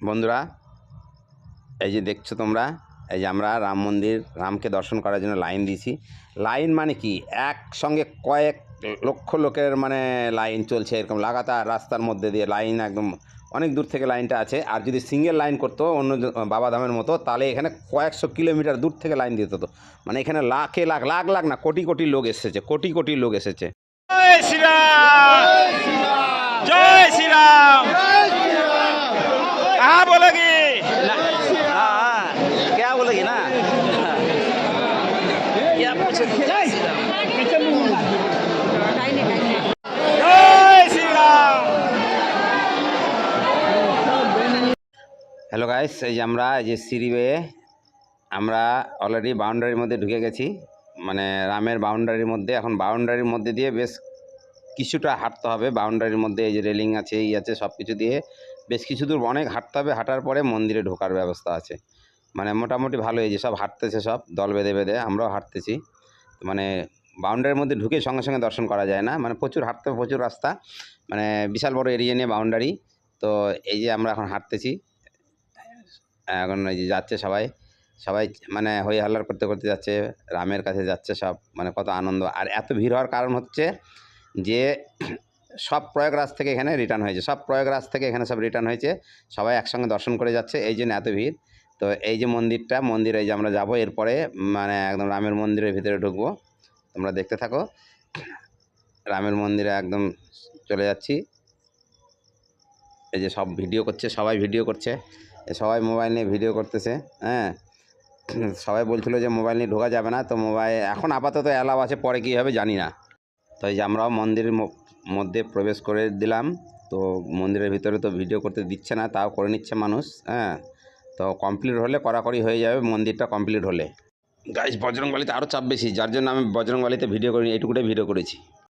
বন্ধুরা, এই যে দেখছো তোমরা, এই যে আমরা রাম মন্দির, রামকে দর্শন করার জন্য লাইন দিয়েছি। লাইন মানে কি, একসঙ্গে কয়েক লক্ষ লোকের মানে লাইন চলছে এরকম লাগাতার রাস্তার মধ্যে দিয়ে লাইন, একদম অনেক দূর থেকে লাইনটা আছে। আর যদি সিঙ্গেল লাইন করতো অন্য বাবাধামের মতো, তাহলে এখানে কয়েকশো কিলোমিটার দূর থেকে লাইন দিতে হতো। মানে এখানে লাখে লাখ লাখ লাখ না, কোটি কোটি লোক এসেছে, কোটি কোটি লোক এসেছে। জয় শ্রীরাম, জয় শ্রীরাম। कहाँ बोलोगी? क्या बोलेगी ना? क्या पूछोगी? जय श्री राम। जय श्रीराम। হ্যালো গাইস, এই যে আমরা এই যে সিঁড়ি বেয়ে আমরা অলরেডি বাউন্ডারির মধ্যে ঢুকে গেছি। মানে রামের বাউন্ডারির মধ্যে। এখন বাউন্ডারির মধ্যে দিয়ে বেশ কিছুটা হাঁটতে হবে। বাউন্ডারির মধ্যে এই যে রেলিং আছে, এই আছে, সব কিছু দিয়ে বেশ কিছু দূর অনেক হাঁটতে হবে। হাঁটার পরে মন্দিরে ঢোকার ব্যবস্থা আছে। মানে মোটামুটি ভালো, এই যে সব হাঁটতেছে, সব দল বেঁধে বেঁধে আমরাও হাঁটতেছি। মানে বাউন্ডারির মধ্যে ঢুকে সঙ্গে সঙ্গে দর্শন করা যায় না, মানে প্রচুর হাঁটতে হবে, প্রচুর রাস্তা, মানে বিশাল বড় এরিয়া নিয়ে বাউন্ডারি। তো এই যে আমরা এখন হাঁটতেছি, এখন এই যে যাচ্ছে সবাই সবাই মানে হই হাল্লার করতে করতে যাচ্ছে, রামের কাছে যাচ্ছে সব। মানে কত আনন্দ। আর এত ভিড় হওয়ার কারণ হচ্ছে যে সব প্রয়াগরাজ থেকে এখানে রিটার্ন হয়েছে, সব প্রয়াগরাজ থেকে এখানে সব রিটার্ন হয়েছে, সবাই একসঙ্গে দর্শন করে যাচ্ছে, এই জন্য এত ভিড়। তো এই যে মন্দির এই যে আমরা যাবো এরপরে, মানে একদম রামের মন্দিরের ভিতরে ঢুকবো। তোমরা দেখতে থাকো, রামের মন্দিরে একদম চলে যাচ্ছি। এই যে সব ভিডিও করছে, সবাই ভিডিও করছে, সবাই মোবাইল নিয়ে ভিডিও করতেছে। হ্যাঁ, সবাই বলছিল যে মোবাইল নিয়ে ঢোকা যাবে না, তো মোবাইল এখন আপাতত অ্যালাউ আছে, পরে কী হবে জানি না। তো এই যে আমরাও মন্দিরের মধ্যে প্রবেশ করে দিলাম। তো মন্দিরের ভিতরে তো ভিডিও করতে দিচ্ছে না, তাও করে নিচ্ছে মানুষ। হ্যাঁ, তো কমপ্লিট হলে কড়াকড়ি হয়ে যাবে মন্দিরটা কমপ্লিট হলে। গাইস, বজরংবলিতে আরও চাপ বেশি, যার জন্য আমি বজরংবলিতে ভিডিও করিনি, এইটুকুটাই ভিডিও করেছি।